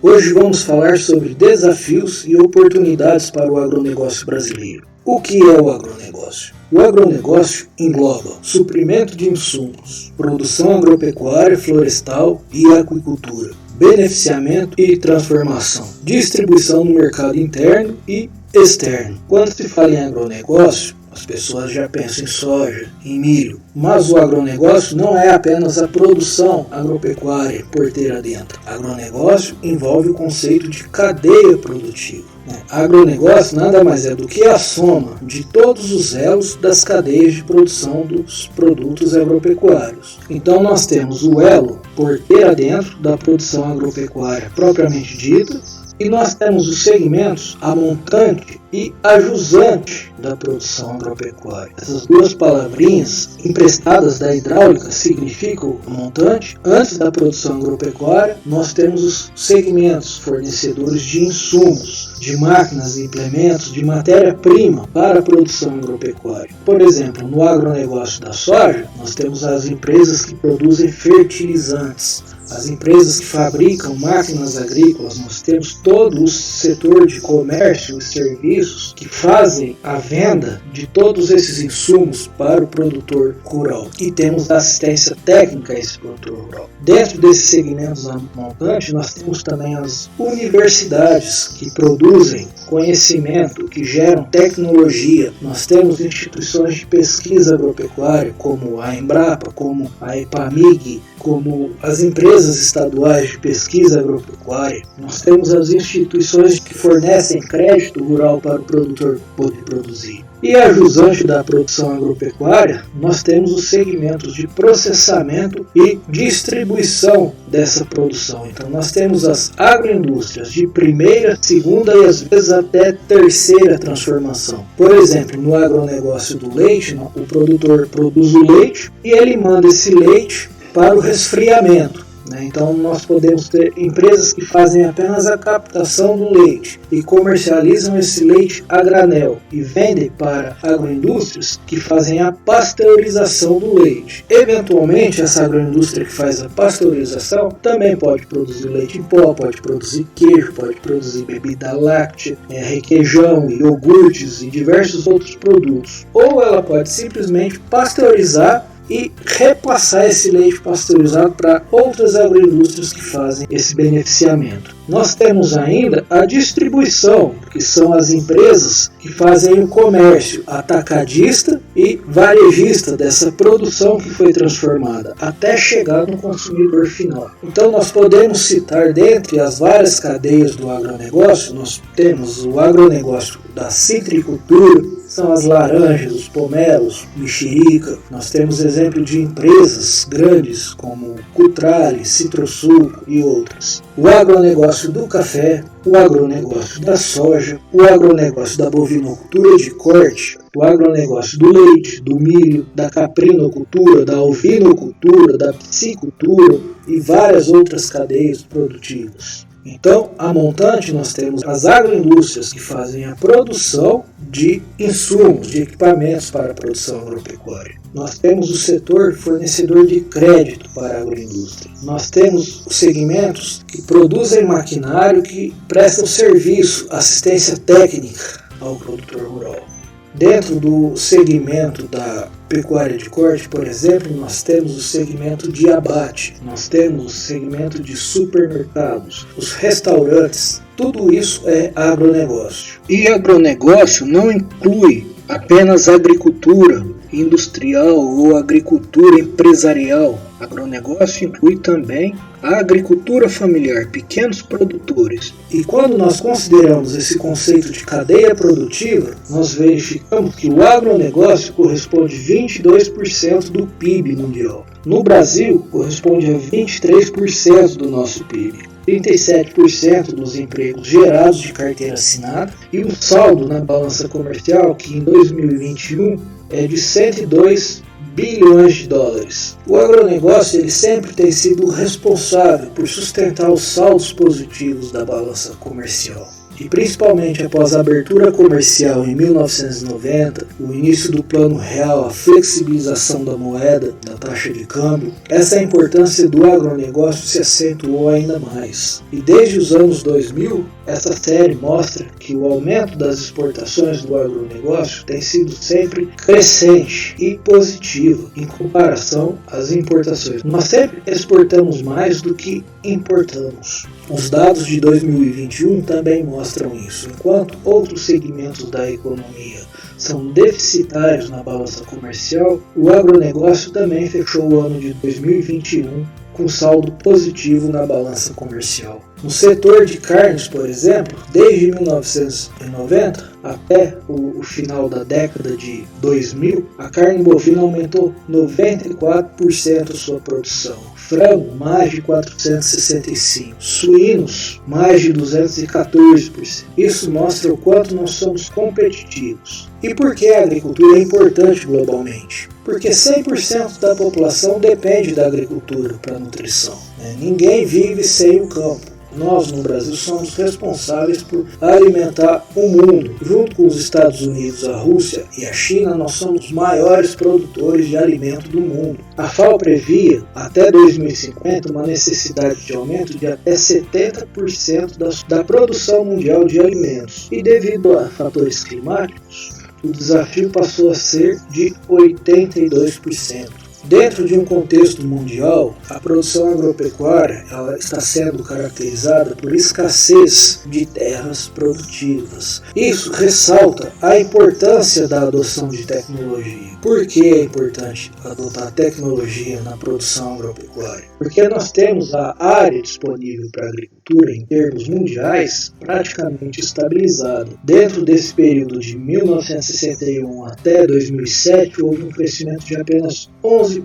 Hoje vamos falar sobre desafios e oportunidades para o agronegócio brasileiro. O que é o agronegócio? O agronegócio engloba suprimento de insumos, produção agropecuária, florestal e aquicultura, beneficiamento e transformação, distribuição no mercado interno e externo. Quando se fala em agronegócio, as pessoas já pensam em soja, em milho, mas o agronegócio não é apenas a produção agropecuária porteira dentro. Agronegócio envolve o conceito de cadeia produtiva. Agronegócio nada mais é do que a soma de todos os elos das cadeias de produção dos produtos agropecuários. Então nós temos o elo porteira dentro da produção agropecuária propriamente dita, e nós temos os segmentos a montante e a jusante da produção agropecuária. Essas duas palavrinhas emprestadas da hidráulica significam montante. Antes da produção agropecuária, nós temos os segmentos fornecedores de insumos, de máquinas e implementos, de matéria-prima para a produção agropecuária. Por exemplo, no agronegócio da soja, nós temos as empresas que produzem fertilizantes, as empresas que fabricam máquinas agrícolas. Nós temos todo o setor de comércio e serviços que fazem a venda de todos esses insumos para o produtor rural. E temos assistência técnica a esse produtor rural. Dentro desses segmentos montantes, nós temos também as universidades que produzem conhecimento, que geram tecnologia. Nós temos instituições de pesquisa agropecuária, como a Embrapa, como a EPAMIG, como as empresas estaduais de pesquisa agropecuária. Nós temos as instituições que fornecem crédito rural para o produtor poder produzir. E a jusante da produção agropecuária, nós temos os segmentos de processamento e distribuição dessa produção. Então nós temos as agroindústrias de primeira, segunda e às vezes até terceira transformação. Por exemplo, no agronegócio do leite, o produtor produz o leite e ele manda esse leite para o resfriamento. Então nós podemos ter empresas que fazem apenas a captação do leite e comercializam esse leite a granel e vendem para agroindústrias que fazem a pasteurização do leite. Eventualmente, essa agroindústria que faz a pasteurização também pode produzir leite em pó, pode produzir queijo, pode produzir bebida láctea, requeijão, iogurtes e diversos outros produtos. Ou ela pode simplesmente pasteurizar e repassar esse leite pasteurizado para outras agroindústrias que fazem esse beneficiamento. Nós temos ainda a distribuição, que são as empresas que fazem o comércio atacadista e varejista dessa produção que foi transformada, até chegar no consumidor final. Então nós podemos citar, dentre as várias cadeias do agronegócio, nós temos o agronegócio da citricultura, são as laranjas, os pomelos, mexerica. Nós temos exemplo de empresas grandes como Cutrale, Citrosul e outras. O agronegócio do café, o agronegócio da soja, o agronegócio da bovinocultura de corte, o agronegócio do leite, do milho, da caprinocultura, da ovinocultura, da piscicultura e várias outras cadeias produtivas. Então, a montante, nós temos as agroindústrias que fazem a produção de insumos, de equipamentos para a produção agropecuária. Nós temos o setor fornecedor de crédito para a agroindústria. Nós temos os segmentos que produzem maquinário, que prestam serviço, assistência técnica ao produtor rural. Dentro do segmento da pecuária de corte, por exemplo, nós temos o segmento de abate, nós temos o segmento de supermercados, os restaurantes. Tudo isso é agronegócio. E agronegócio não inclui apenas agricultura industrial ou agricultura empresarial. Agronegócio inclui também a agricultura familiar, pequenos produtores. E quando nós consideramos esse conceito de cadeia produtiva, nós verificamos que o agronegócio corresponde a 22% do PIB mundial. No Brasil, corresponde a 23% do nosso PIB. 37% dos empregos gerados de carteira assinada e o saldo na balança comercial, que em 2021 é de 102 bilhões de dólares. O agronegócio ele sempre tem sido responsável por sustentar os saldos positivos da balança comercial. e principalmente após a abertura comercial em 1990, o início do Plano Real, a flexibilização da moeda, da taxa de câmbio, essa importância do agronegócio se acentuou ainda mais. E desde os anos 2000, essa série mostra que o aumento das exportações do agronegócio tem sido sempre crescente e positivo em comparação às importações. Nós sempre exportamos mais do que importamos. Os dados de 2021 também mostram isso. Enquanto outros segmentos da economia são deficitários na balança comercial, o agronegócio também fechou o ano de 2021 com saldo positivo na balança comercial. No setor de carnes, por exemplo, desde 1990 até o final da década de 2000, a carne bovina aumentou 94% a sua produção. Frango, mais de 465%. Suínos, mais de 214%. Isso mostra o quanto nós somos competitivos. E por que a agricultura é importante globalmente? Porque 100% da população depende da agricultura para a nutrição. Ninguém vive sem o campo. Nós, no Brasil, somos responsáveis por alimentar o mundo. Junto com os Estados Unidos, a Rússia e a China, nós somos os maiores produtores de alimento do mundo. A FAO previa, até 2050, uma necessidade de aumento de até 70% da produção mundial de alimentos. E devido a fatores climáticos, o desafio passou a ser de 82%. Dentro de um contexto mundial, a produção agropecuária ela está sendo caracterizada por escassez de terras produtivas. Isso ressalta a importância da adoção de tecnologia. Por que é importante adotar tecnologia na produção agropecuária? Porque nós temos a área disponível para a agricultura em termos mundiais praticamente estabilizada. Dentro desse período de 1961 até 2007, houve um crescimento de apenas 11%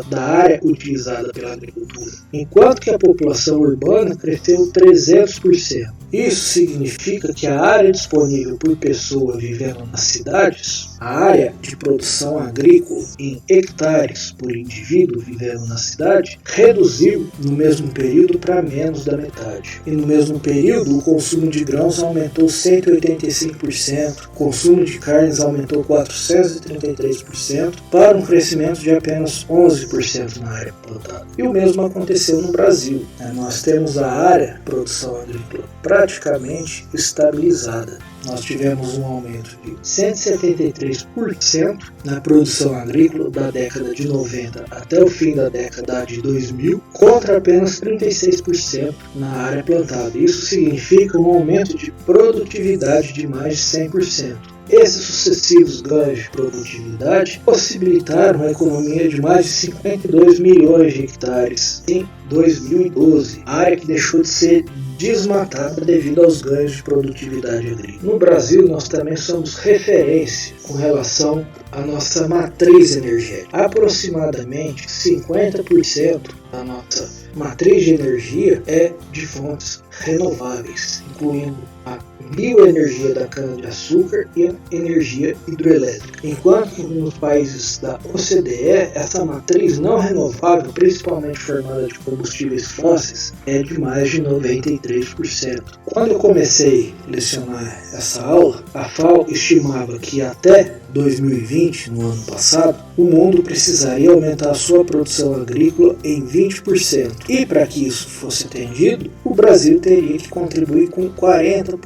da área utilizada pela agricultura, enquanto que a população urbana cresceu 300%. Isso significa que a área disponível por pessoa vivendo nas cidades, a área de produção agrícola em hectares por indivíduo vivendo na cidade, reduziu no mesmo período para menos da metade. E no mesmo período, o consumo de grãos aumentou 185%, o consumo de carnes aumentou 433%, para um crescimento de apenas 11% na área plantada. E o mesmo aconteceu no Brasil. Nós temos a área de produção agrícola praticamente estabilizada. Nós tivemos um aumento de 173% na produção agrícola da década de 90 até o fim da década de 2000, contra apenas 36% na área plantada. Isso significa um aumento de produtividade de mais de 100%. Esses sucessivos ganhos de produtividade possibilitaram a economia de mais de 52 milhões de hectares em 2012, área que deixou de ser desmatada devido aos ganhos de produtividade agrícola. No Brasil, nós também somos referência com relação à nossa matriz energética. Aproximadamente 50% da nossa matriz de energia é de fontes renováveis, incluindo a bioenergia da cana-de-açúcar e a energia hidroelétrica. Enquanto que nos países da OCDE, essa matriz não renovável, principalmente formada de combustíveis fósseis, é de mais de 93%. Quando eu comecei a lecionar essa aula, a FAO estimava que até 2020, no ano passado, o mundo precisaria aumentar a sua produção agrícola em 20%. E para que isso fosse atendido, o Brasil teria que contribuir com 40%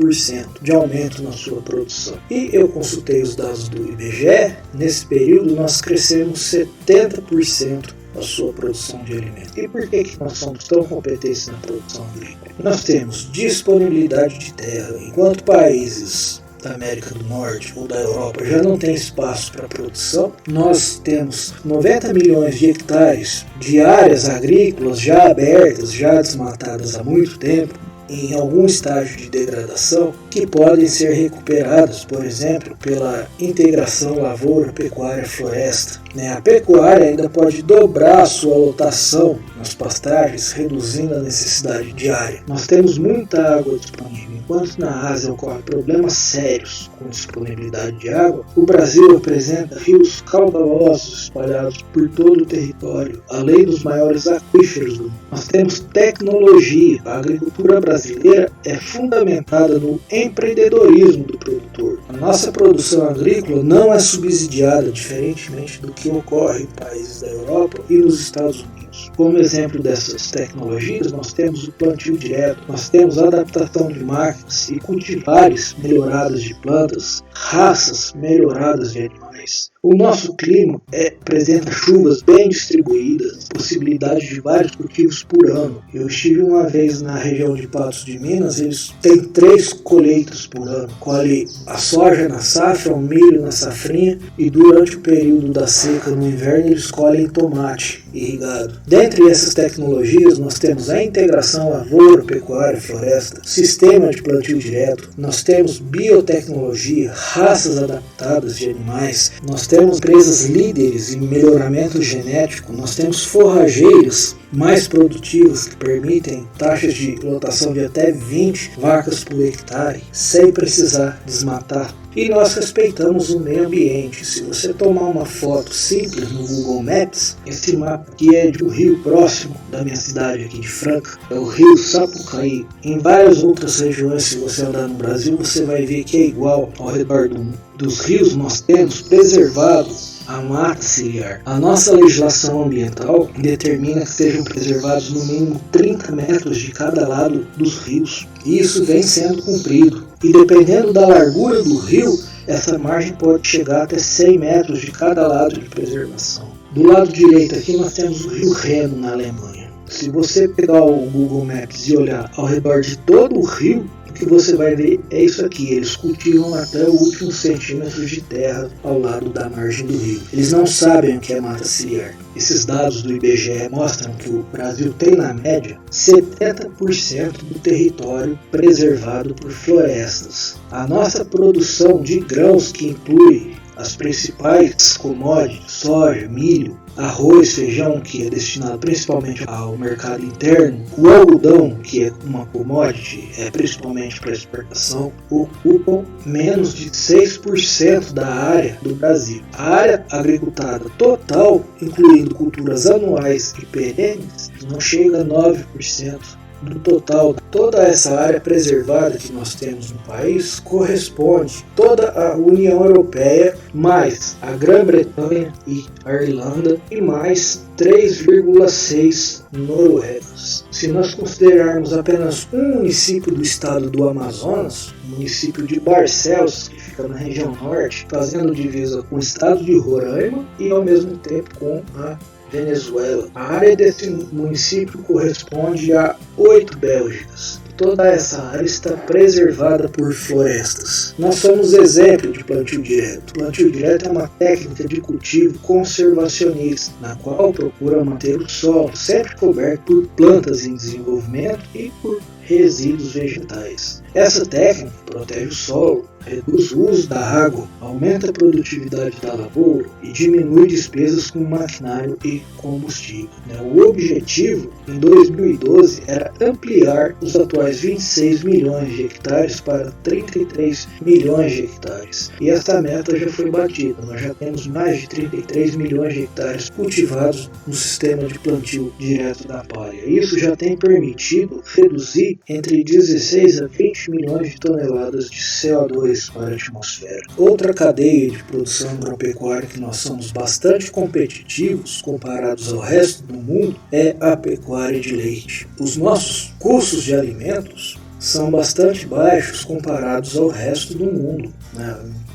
de aumento na sua produção. E eu consultei os dados do IBGE, nesse período nós crescemos 70% a sua produção de alimentos. E por que nós somos tão competentes na produção agrícola? Nós temos disponibilidade de terra, enquanto países da América do Norte ou da Europa já não tem espaço para produção, nós temos 90 milhões de hectares de áreas agrícolas já abertas, já desmatadas há muito tempo, em algum estágio de degradação, que podem ser recuperadas, por exemplo, pela integração lavoura-pecuária-floresta. A pecuária ainda pode dobrar a sua lotação nas pastagens, reduzindo a necessidade diária. Nós temos muita água disponível. Enquanto na Ásia ocorrem problemas sérios com disponibilidade de água, o Brasil apresenta rios caudalosos espalhados por todo o território, além dos maiores aquíferos do mundo. Nós temos tecnologia. A agricultura brasileira é fundamentada no empreendedorismo do produtor. A nossa produção agrícola não é subsidiada, diferentemente do que ocorre em países da Europa e nos Estados Unidos. Como exemplo dessas tecnologias, nós temos o plantio direto, nós temos a adaptação de máquinas e cultivares melhoradas de plantas, raças melhoradas de animais. O nosso clima apresenta chuvas bem distribuídas, possibilidade de vários cultivos por ano. Eu estive uma vez na região de Patos de Minas, eles têm 3 colheitas por ano. Colhe a soja na safra, o milho na safrinha e durante o período da seca no inverno eles colhem tomate irrigado. Dentre essas tecnologias nós temos a integração lavoura, pecuária, floresta, sistema de plantio direto, nós temos biotecnologia, raças adaptadas de animais, nós temos empresas líderes em melhoramento genético, nós temos forrageiras mais produtivas que permitem taxas de lotação de até 20 vacas por hectare, sem precisar desmatar. E nós respeitamos o meio ambiente. Se você tomar uma foto simples no Google Maps, esse mapa aqui é de um rio próximo da minha cidade aqui de Franca, é o rio Sapucaí. Em várias outras regiões, se você andar no Brasil, você vai ver que é igual ao redor dos rios. Nós temos preservado a mata ciliar. A nossa legislação ambiental determina que sejam preservados no mínimo 30 metros de cada lado dos rios. E isso vem sendo cumprido. E dependendo da largura do rio, essa margem pode chegar até 100 metros de cada lado de preservação. Do lado direito aqui nós temos o rio Reno, na Alemanha. Se você pegar o Google Maps e olhar ao redor de todo o rio, o que você vai ver é isso aqui. Eles cultivam até o último centímetro de terra ao lado da margem do rio. Eles não sabem o que é mata ciliar. Esses dados do IBGE mostram que o Brasil tem, na média, 70% do território preservado por florestas. A nossa produção de grãos, que inclui as principais commodities, soja, milho, arroz, feijão, que é destinado principalmente ao mercado interno, o algodão, que é uma commodity, principalmente para exportação, ocupam menos de 6% da área do Brasil. A área agricultada total, incluindo culturas anuais e perenes, não chega a 9%. Do total, toda essa área preservada que nós temos no país corresponde toda a União Europeia, mais a Grã-Bretanha e a Irlanda, e mais 3,6 noruegas. Se nós considerarmos apenas um município do estado do Amazonas, o município de Barcelos, que fica na região norte, fazendo divisa com o estado de Roraima e ao mesmo tempo com a Venezuela. A área desse município corresponde a 8 Bélgicas. Toda essa área está preservada por florestas. Nós somos exemplo de plantio direto. Plantio direto é uma técnica de cultivo conservacionista, na qual procura manter o solo sempre coberto por plantas em desenvolvimento e por resíduos vegetais. Essa técnica protege o solo, reduz o uso da água, aumenta a produtividade da lavoura e diminui despesas com maquinário e combustível. O objetivo, em 2012, era ampliar os atuais 26 milhões de hectares para 33 milhões de hectares. E essa meta já foi batida. Nós já temos mais de 33 milhões de hectares cultivados no sistema de plantio direto da palha. Isso já tem permitido reduzir entre 16 a 20 milhões de toneladas de CO2 para a atmosfera. Outra cadeia de produção agropecuária que nós somos bastante competitivos comparados ao resto do mundo é a pecuária de leite. Os nossos custos de alimentos são bastante baixos comparados ao resto do mundo.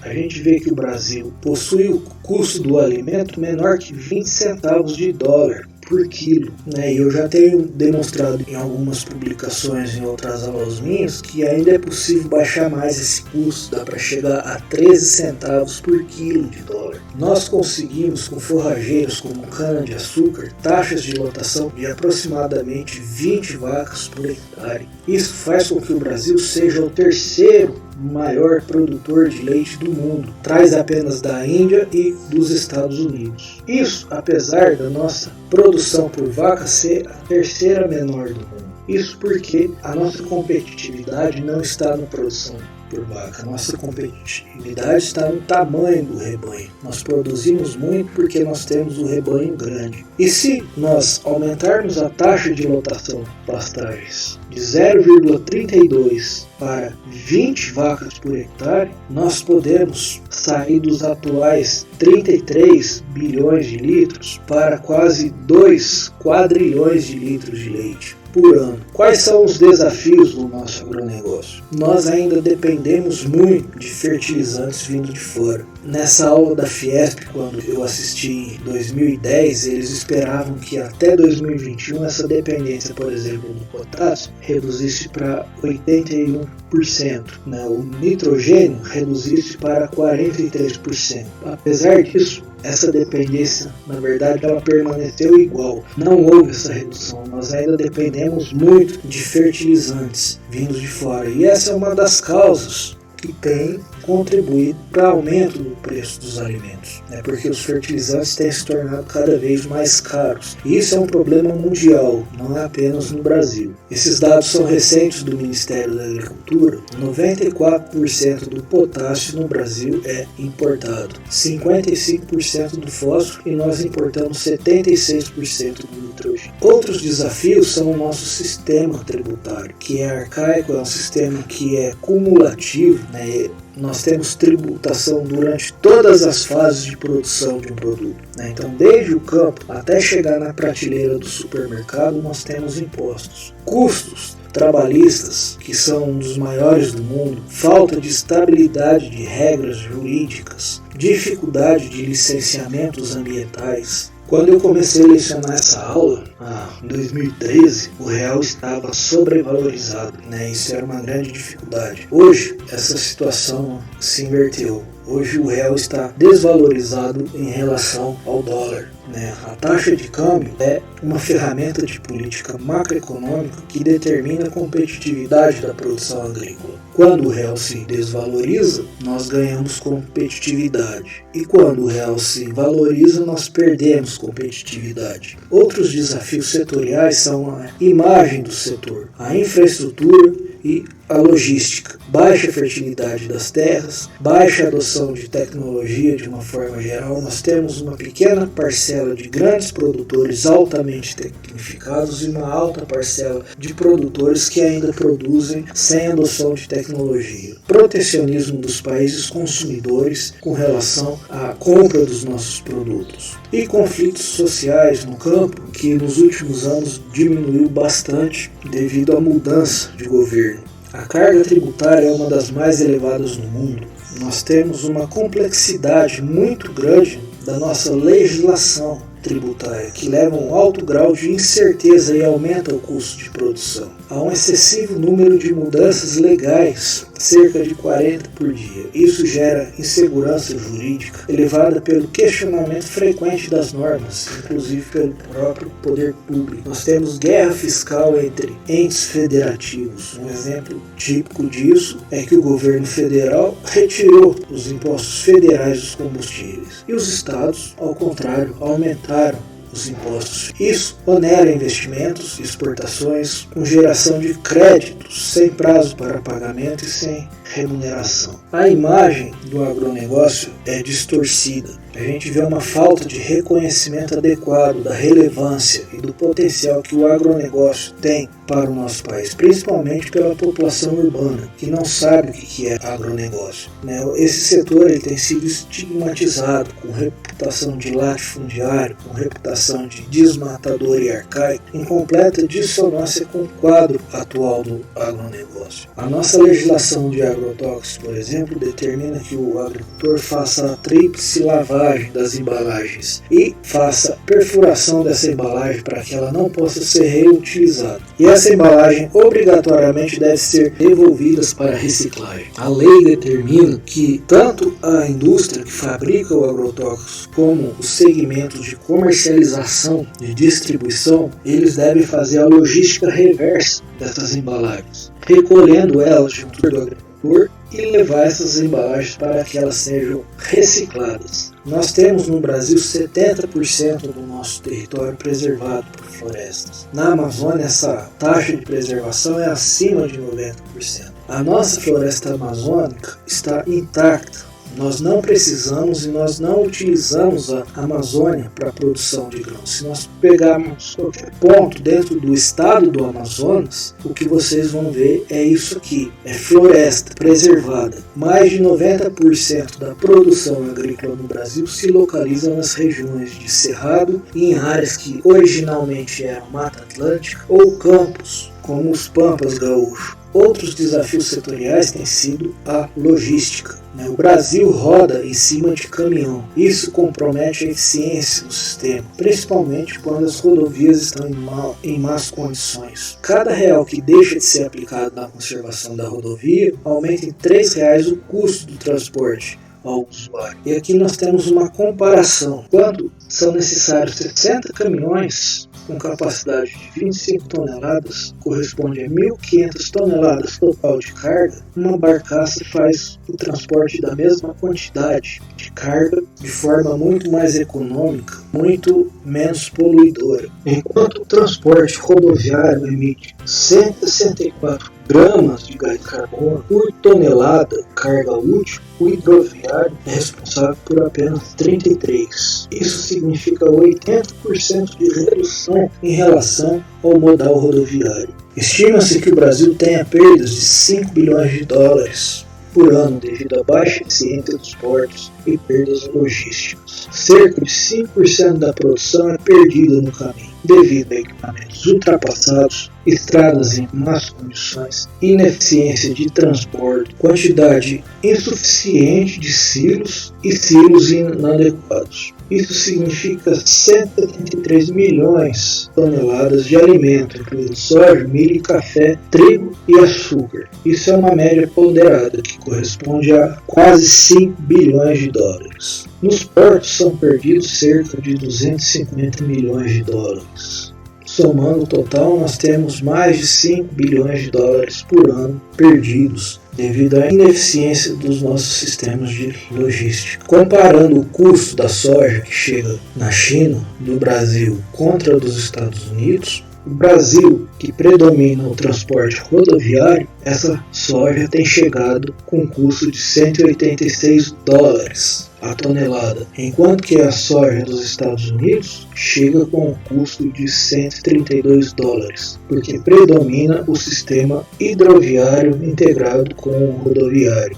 A gente vê que o Brasil possui o custo do alimento menor que 20 centavos de dólar por quilo, e eu já tenho demonstrado em algumas publicações, em outras aulas minhas, que ainda é possível baixar mais esse custo, dá para chegar a 13 centavos por quilo de dólar. Nós conseguimos, com forrageiros como cana-de-açúcar, taxas de lotação de aproximadamente 20 vacas por hectare. Isso faz com que o Brasil seja o terceiro maior produtor de leite do mundo, atrás apenas da Índia e dos Estados Unidos. Isso apesar da nossa produção por vaca ser a terceira menor do mundo. Isso porque a nossa competitividade não está na produção por vaca. Nossa competitividade está no tamanho do rebanho. Nós produzimos muito porque nós temos o rebanho grande. E se nós aumentarmos a taxa de lotação pastagens de 0,32 para 20 vacas por hectare, nós podemos sair dos atuais 33 bilhões de litros para quase 2 quadrilhões de litros de leite por ano. Quais são os desafios do nosso agronegócio? Nós ainda dependemos muito de fertilizantes vindo de fora. Nessa aula da Fiesp, quando eu assisti em 2010, eles esperavam que até 2021 essa dependência, por exemplo, do potássio, reduzisse para 81%. O nitrogênio reduzisse para 43%. Apesar disso, essa dependência, na verdade, ela permaneceu igual. Não houve essa redução. Nós ainda dependemos muito de fertilizantes vindos de fora. E essa é uma das causas que tem contribuído para o aumento do preço dos alimentos, porque os fertilizantes têm se tornado cada vez mais caros. E isso é um problema mundial, não é apenas no Brasil. Esses dados são recentes do Ministério da Agricultura. 94% do potássio no Brasil é importado, 55% do fósforo e nós importamos 76% do nitrogênio. Outros desafios são o nosso sistema tributário, que é arcaico, é um sistema que é cumulativo, Nós temos tributação durante todas as fases de produção de um produto. Então, desde o campo até chegar na prateleira do supermercado, nós temos impostos. Custos trabalhistas, que são um dos maiores do mundo, falta de estabilidade de regras jurídicas, dificuldade de licenciamentos ambientais. Quando eu comecei a lecionar essa aula, em 2013, o real estava sobrevalorizado, Isso era uma grande dificuldade. Hoje, essa situação se inverteu. Hoje o real está desvalorizado em relação ao dólar. A taxa de câmbio é uma ferramenta de política macroeconômica que determina a competitividade da produção agrícola. Quando o real se desvaloriza, nós ganhamos competitividade. E quando o real se valoriza, nós perdemos competitividade. Outros desafios setoriais são a imagem do setor, a infraestrutura e a logística, baixa fertilidade das terras, baixa adoção de tecnologia de uma forma geral. Nós temos uma pequena parcela de grandes produtores altamente tecnificados e uma alta parcela de produtores que ainda produzem sem adoção de tecnologia. Protecionismo dos países consumidores com relação à compra dos nossos produtos. E conflitos sociais no campo, que nos últimos anos diminuiu bastante devido à mudança de governo. A carga tributária é uma das mais elevadas no mundo. Nós temos uma complexidade muito grande da nossa legislação tributária, que leva a um alto grau de incerteza e aumenta o custo de produção. Há um excessivo número de mudanças legais, cerca de 40 por dia. Isso gera insegurança jurídica, elevada pelo questionamento frequente das normas, inclusive pelo próprio poder público. Nós temos guerra fiscal entre entes federativos. Um exemplo típico disso é que o governo federal retirou os impostos federais dos combustíveis e os estados, ao contrário, aumentaram os impostos. Isso onera investimentos e exportações com geração de créditos sem prazo para pagamento e sem remuneração. A imagem do agronegócio é distorcida. A gente vê uma falta de reconhecimento adequado da relevância e do potencial que o agronegócio tem para o nosso país, principalmente pela população urbana, que não sabe o que é agronegócio. Esse setor ele tem sido estigmatizado, com reputação de latifundiário, com reputação de desmatador e arcaico, em completa dissonância com o quadro atual do agronegócio. A nossa legislação de agrotóxicos, por exemplo, determina que o agricultor faça a tríplice lavagem das embalagens e faça perfuração dessa embalagem para que ela não possa ser reutilizada. E essa embalagem obrigatoriamente deve ser devolvida para reciclagem. A lei determina que tanto a indústria que fabrica o agrotóxico como os segmentos de comercialização e distribuição, eles devem fazer a logística reversa dessas embalagens, recolhendo elas junto do agricultor repor e levar essas embalagens para que elas sejam recicladas. Nós temos no Brasil 70% do nosso território preservado por florestas. Na Amazônia, essa taxa de preservação é acima de 90%. A nossa floresta amazônica está intacta. Nós não precisamos e nós não utilizamos a Amazônia para a produção de grãos. Se nós pegarmos qualquer ponto dentro do estado do Amazonas, o que vocês vão ver é isso aqui, é floresta preservada. Mais de 90% da produção agrícola no Brasil se localiza nas regiões de cerrado e em áreas que originalmente eram Mata Atlântica ou campos, como os Pampas Gaúchos. Outros desafios setoriais têm sido a logística. O Brasil roda em cima de caminhão. Isso compromete a eficiência do sistema, principalmente quando as rodovias estão em más condições. Cada real que deixa de ser aplicado na conservação da rodovia aumenta em R$3 o custo do transporte ao usuário. E aqui nós temos uma comparação. Quando são necessários 60 caminhões com capacidade de 25 toneladas, corresponde a 1.500 toneladas total de carga, uma barcaça faz o transporte da mesma quantidade de carga de forma muito mais econômica, muito menos poluidora. Enquanto o transporte rodoviário emite 164 gramas de gás de carbono por tonelada de carga útil, o hidroviário é responsável por apenas 33. Isso significa 80% de redução em relação ao modal rodoviário. Estima-se que o Brasil tenha perdas de 5 bilhões de dólares por ano devido à baixa eficiência dos portos e perdas logísticas. Cerca de 5% da produção é perdida no caminho, devido a equipamentos ultrapassados, estradas em más condições, ineficiência de transporte, quantidade insuficiente de silos e silos inadequados. Isso significa 173 milhões de toneladas de alimento, incluindo soja, milho, café, trigo e açúcar. Isso é uma média ponderada, que corresponde a quase 5 bilhões de dólares. Nos portos são perdidos cerca de 250 milhões de dólares. Somando o total, nós temos mais de 5 bilhões de dólares por ano perdidos devido à ineficiência dos nossos sistemas de logística. Comparando o custo da soja que chega na China, do Brasil, contra o dos Estados Unidos, o Brasil, que predomina o transporte rodoviário, essa soja tem chegado com um custo de 186 dólares a tonelada, enquanto que a soja dos Estados Unidos chega com um custo de 132 dólares, porque predomina o sistema hidroviário integrado com o rodoviário.